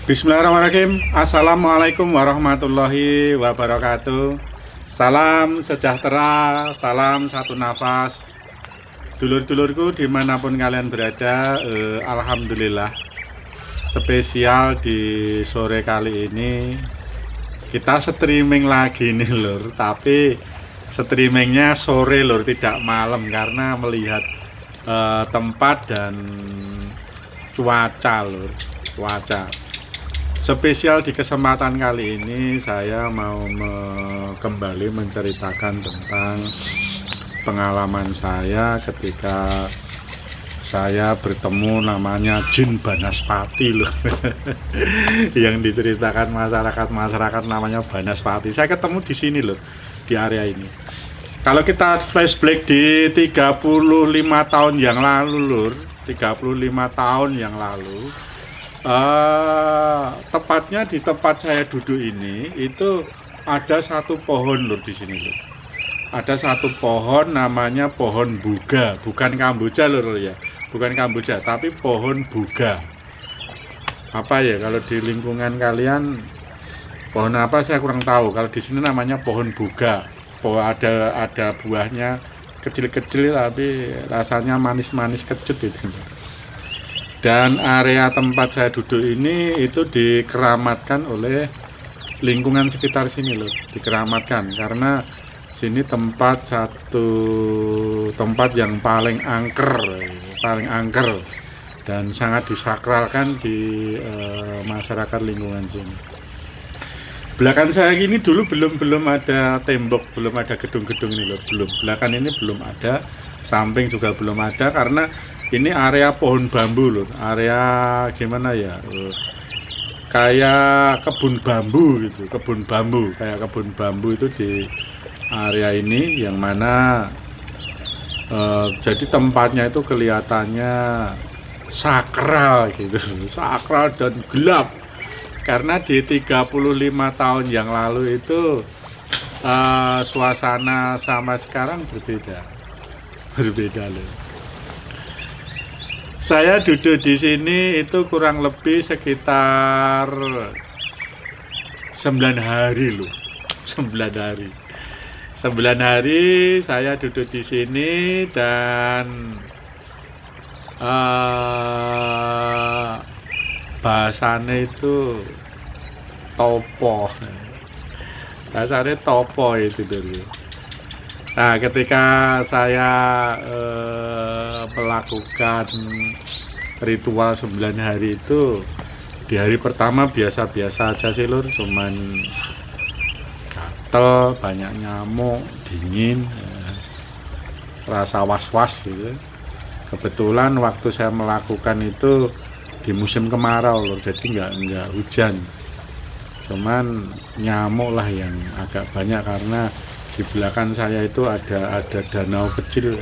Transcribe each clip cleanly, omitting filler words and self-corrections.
Bismillahirrahmanirrahim. Assalamualaikum warahmatullahi wabarakatuh. Salam sejahtera, salam satu nafas. Dulur-dulurku dimanapun kalian berada, alhamdulillah. Spesial di sore kali ini kita streaming lagi nih lur. Tapi streamingnya sore lur, tidak malam karena melihat tempat dan cuaca lur, cuaca. Spesial di kesempatan kali ini saya mau kembali menceritakan tentang pengalaman saya ketika saya bertemu namanya Jin Banaspati loh. Yang diceritakan masyarakat namanya Banaspati. Saya ketemu di sini loh, di area ini. Kalau kita flashback di 35 tahun yang lalu lur, 35 tahun yang lalu, tepatnya di tempat saya duduk ini itu ada satu pohon lur di sini lur. Ada satu pohon namanya pohon buga, bukan kamboja lur ya, bukan kamboja tapi pohon buga. Apa ya kalau di lingkungan kalian pohon apa saya kurang tahu. Kalau di sini namanya pohon buga. Bahwa ada buahnya kecil-kecil tapi rasanya manis-manis kecut itu. Dan area tempat saya duduk ini itu dikeramatkan oleh lingkungan sekitar sini loh, dikeramatkan karena sini tempat yang paling angker dan sangat disakralkan di masyarakat lingkungan sini. Belakang saya ini dulu belum ada tembok, belum ada gedung-gedung ini loh, belum. Belakang ini belum ada, samping juga belum ada karena ini area pohon bambu loh, area gimana ya, kayak kebun bambu gitu, kayak kebun bambu itu di area ini yang mana jadi tempatnya itu kelihatannya sakral gitu, sakral dan gelap karena di 35 tahun yang lalu itu suasana sama sekarang berbeda loh. Saya duduk di sini itu kurang lebih sekitar 9 hari loh. 9 hari. 9 hari saya duduk di sini dan bahasanya itu topo. Bahasanya topo itu dulu. Nah, ketika saya melakukan ritual 9 hari itu, di hari pertama biasa-biasa aja sih lur, cuman gatel, banyak nyamuk, dingin, rasa was-was gitu. Kebetulan waktu saya melakukan itu di musim kemarau lur, jadi nggak hujan, cuman nyamuk lah yang agak banyak karena di belakang saya itu ada danau kecil,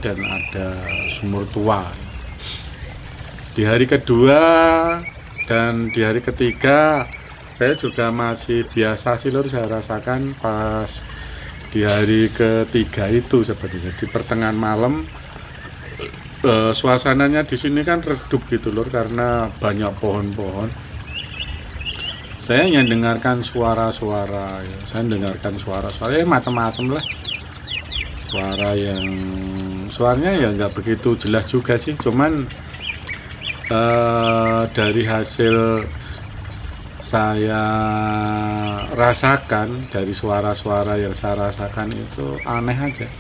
dan ada sumur tua. Di hari kedua dan di hari ketiga saya juga masih biasa sih lur, saya rasakan pas di hari ketiga itu sebenarnya di pertengahan malam suasananya di sini kan redup gitu lur karena banyak pohon-pohon. Saya hanya dengarkan suara-suara ya. Saya dengarkan suara-suara ya macam-macam lah. Suaranya ya nggak begitu jelas juga sih, cuman dari hasil saya rasakan, dari suara-suara yang saya rasakan itu aneh aja.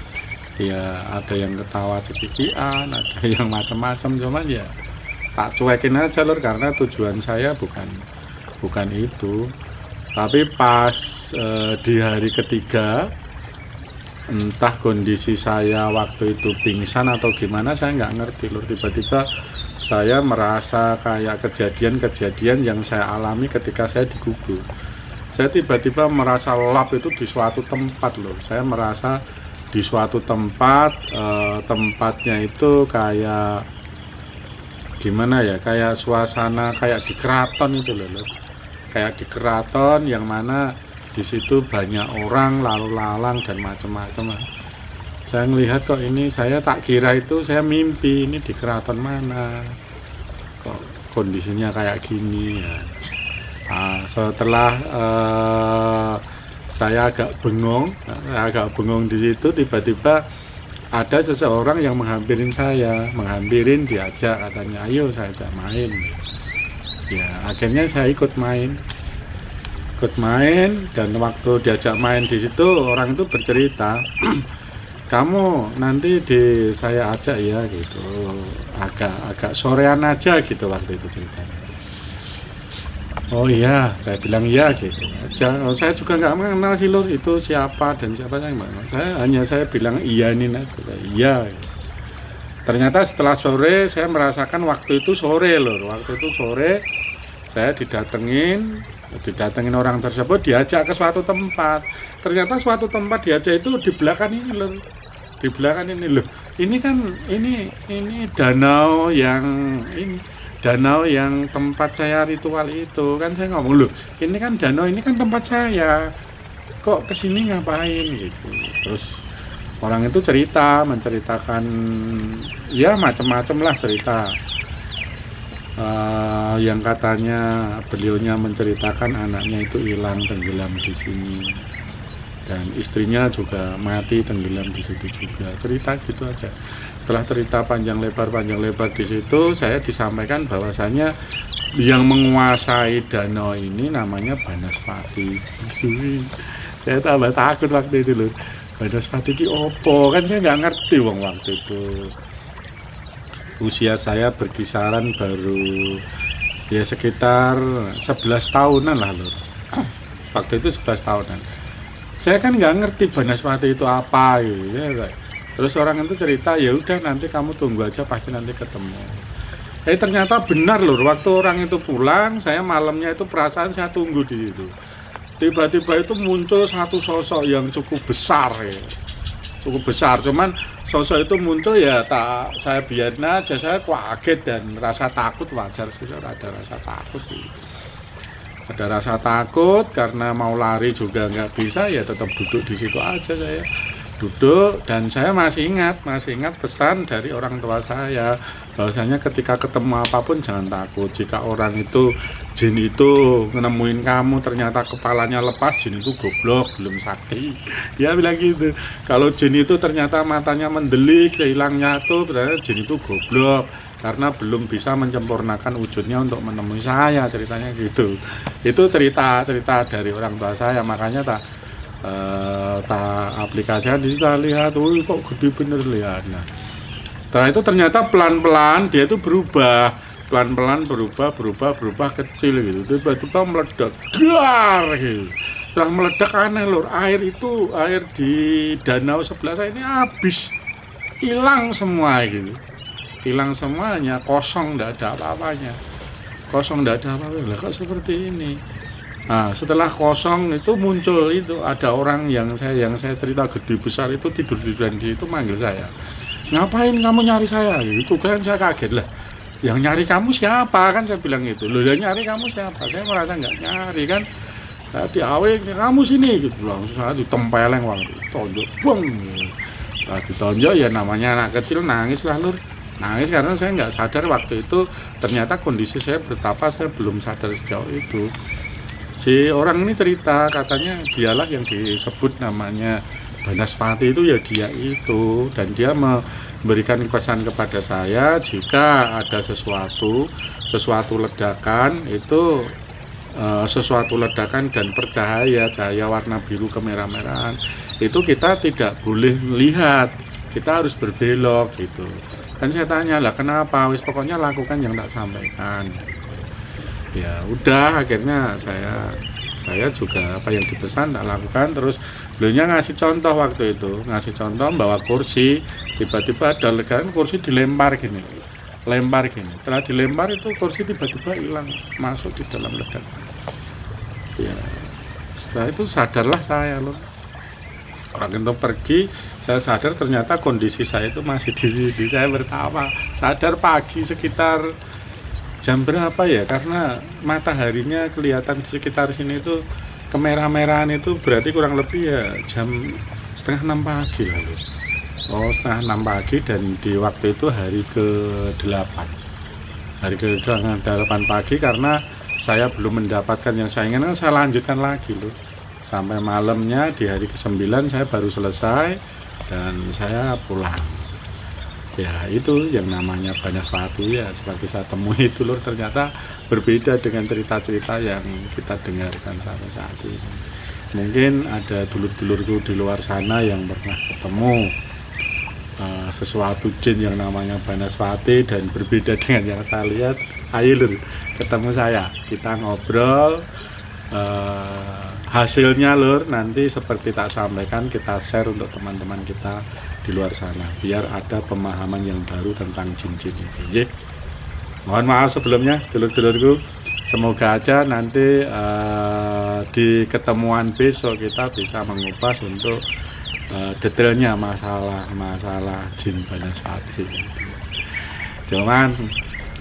Ya ada yang ketawa cekikian, ada yang macam-macam, cuman ya tak cuekin aja lur karena tujuan saya bukan itu. Tapi pas di hari ketiga, entah kondisi saya waktu itu pingsan atau gimana saya nggak ngerti lur, tiba-tiba saya merasa kayak kejadian yang saya alami ketika saya dikubur. Saya tiba-tiba merasa lap itu di suatu tempat lur. Saya merasa di suatu tempat, tempatnya itu kayak gimana ya, kayak suasana kayak di keraton itu loh, kayak di keraton yang mana di situ banyak orang lalu lalang dan macam-macam. Saya melihat kok ini, saya tak kira itu saya mimpi, ini di keraton mana, kok kondisinya kayak gini ya. Setelah saya agak bengong di situ, tiba-tiba ada seseorang yang menghampirin diajak, katanya ayo saya ajak main. Ya akhirnya saya ikut main dan waktu diajak main di situ orang itu bercerita, kamu nanti saya ajak ya gitu, agak sorean aja gitu waktu itu ceritanya. Oh iya, saya bilang iya gitu aja. Saya juga nggak mengenal sih Lur itu siapa dan siapa, saya bilang iya ini aja, iya. Ternyata setelah sore saya merasakan waktu itu sore Lur. Waktu itu sore saya didatengin orang tersebut, diajak ke suatu tempat. Ternyata suatu tempat diajak itu di belakang ini Lur. Di belakang ini loh. Ini kan ini danau yang tempat saya ritual itu. Kan saya ngomong loh, ini kan danau, ini kan tempat saya, kok kesini ngapain gitu. Terus orang itu menceritakan ya macam-macam lah cerita, yang katanya beliaunya menceritakan anaknya itu hilang tenggelam di sini dan istrinya juga mati tenggelam di situ juga, cerita gitu aja. Setelah cerita panjang lebar di situ, saya disampaikan bahwasanya yang menguasai danau ini namanya Banaspati. Saya tambah takut waktu itu loh. Banaspati ki opo, kan saya nggak ngerti waktu itu. Usia saya berkisaran baru ya sekitar 11 tahunan lah loh. Waktu itu 11 tahunan. Saya kan nggak ngerti Banaspati itu apa gitu ya. Terus orang itu cerita, ya udah nanti kamu tunggu aja, pasti nanti ketemu. Ternyata benar loh, waktu orang itu pulang, saya malamnya itu perasaan saya tunggu di situ. Tiba-tiba itu muncul satu sosok yang cukup besar ya. Cukup besar, cuman sosok itu muncul ya saya biarin aja, saya kaget dan rasa takut wajar sih, ada rasa takut gitu. Ada rasa takut karena mau lari juga nggak bisa, ya tetap duduk di situ aja, saya duduk. Dan saya masih ingat pesan dari orang tua saya bahwasanya ketika ketemu apapun jangan takut. Jika orang itu, jin itu nemuin kamu ternyata kepalanya lepas, jin itu goblok, belum sakti. Dia bilang gitu. Kalau jin itu ternyata matanya mendelik, hilang nyatu, berarti jin itu goblok karena belum bisa menyempurnakan wujudnya untuk menemui saya, ceritanya gitu. Itu cerita dari orang tua saya, makanya tak aplikasikan di situ, lihat, kok gede bener lihat. Nah, setelah itu ternyata pelan-pelan dia itu berubah kecil gitu, tiba-tiba meledak dar gitu. Setelah meledak aneh lur, air di danau sebelah saya ini habis, hilang semua gitu. Hilang semuanya, kosong, tidak ada apa-apanya. Lah kok seperti ini. Nah, setelah kosong itu muncul itu ada orang yang saya cerita gede besar itu tidur di situ, manggil saya. Ngapain kamu nyari saya? Itu kan saya kaget lah. Yang nyari kamu siapa, kan saya bilang gitu. Loh, yang nyari kamu siapa? Saya merasa nggak nyari kan. Saya diawing, kamu sini gitu. Langsung saya ditempeleng waktu tonjok, bang. Nah, ditonjok ya namanya anak kecil, nangis lah lur. Nangis karena saya nggak sadar waktu itu ternyata kondisi saya betapa saya belum sadar sejauh itu. Si orang ini cerita katanya dialah yang disebut namanya Banaspati itu, ya dia itu, dan dia memberikan pesan kepada saya jika ada sesuatu ledakan itu sesuatu ledakan dan bercahaya, cahaya warna biru kemerah-merahan itu kita tidak boleh lihat, kita harus berbelok gitu. Kan saya tanya lah kenapa, wis pokoknya lakukan yang tak sampaikan. Ya udah, akhirnya saya juga apa yang dipesan tak lakukan. Terus beliaunya ngasih contoh waktu itu, bawa kursi, tiba-tiba ada ledakan, kursi dilempar gini. Setelah dilempar itu kursi tiba-tiba hilang, masuk di dalam ledakan. Ya setelah itu sadarlah saya loh. Orang itu pergi, saya sadar ternyata kondisi saya itu masih di sini. Saya bertawa, sadar pagi sekitar jam berapa ya, karena mataharinya kelihatan di sekitar sini itu kemerah-merahan, itu berarti kurang lebih ya jam 5:30 pagi lalu. Oh, 5:30 pagi, dan di waktu itu hari ke-8. hari kedua ada 8 pagi karena saya belum mendapatkan yang saya inginkan, saya lanjutkan lagi loh sampai malamnya. Di hari ke-9 saya baru selesai dan saya pulang. Ya itu yang namanya Banaspati ya, seperti saya temui itu lur, ternyata berbeda dengan cerita-cerita yang kita dengarkan sampai saat ini. Mungkin ada dulur-dulurku di luar sana yang pernah ketemu sesuatu jin yang namanya Banaspati dan berbeda dengan yang saya lihat. Ayo lur, ketemu saya, kita ngobrol. Hasilnya lur nanti seperti tak sampaikan, kita share untuk teman-teman kita di luar sana biar ada pemahaman yang baru tentang jin-jin itu. Jadi, mohon maaf sebelumnya dulur-dulurku, semoga aja nanti di ketemuan besok kita bisa mengupas untuk detailnya masalah jin Banaspati. Cuman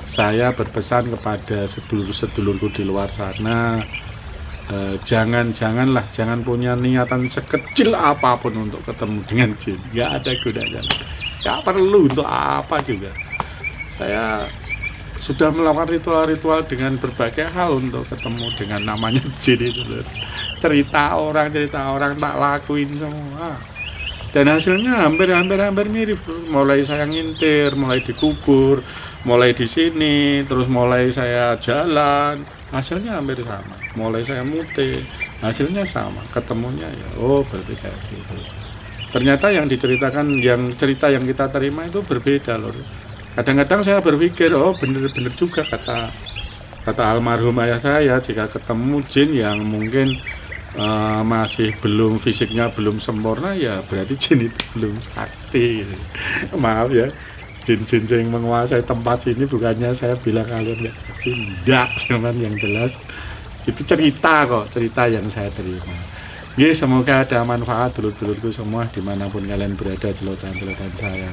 saya berpesan kepada sedulur-sedulurku di luar sana, jangan punya niatan sekecil apapun untuk ketemu dengan jin. Nggak ada gunanya, nggak perlu untuk apa juga. Saya sudah melakukan ritual-ritual dengan berbagai hal untuk ketemu dengan namanya jin itu loh. Cerita orang tak lakuin semua dan hasilnya hampir mirip. Mulai saya ngintir, mulai dikubur, mulai di sini, terus mulai saya jalan, hasilnya hampir sama. Mulai saya mute, hasilnya sama. Ketemunya ya, oh berarti kayak gitu. Ternyata yang diceritakan, cerita yang kita terima itu berbeda loh. Kadang-kadang saya berpikir, oh bener-bener juga kata almarhum ayah saya, jika ketemu jin yang mungkin masih belum, fisiknya belum sempurna, ya berarti jin itu belum sakti. Maaf ya, jin-jin yang menguasai tempat sini bukannya saya bilang kalian nggak sakti, enggak, cuman yang jelas itu cerita yang saya terima. Jadi semoga ada manfaat dulur-dulurku semua dimanapun kalian berada, celotehan saya.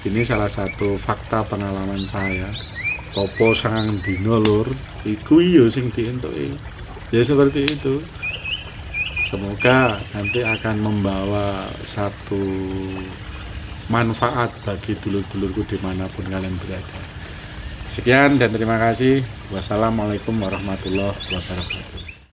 Ini salah satu fakta pengalaman saya. Popo sangang dino lur, iku yo sing dientuki. Ya seperti itu. Semoga nanti akan membawa satu manfaat bagi dulur-dulurku dimanapun kalian berada. Sekian dan terima kasih. Wassalamualaikum warahmatullahi wabarakatuh.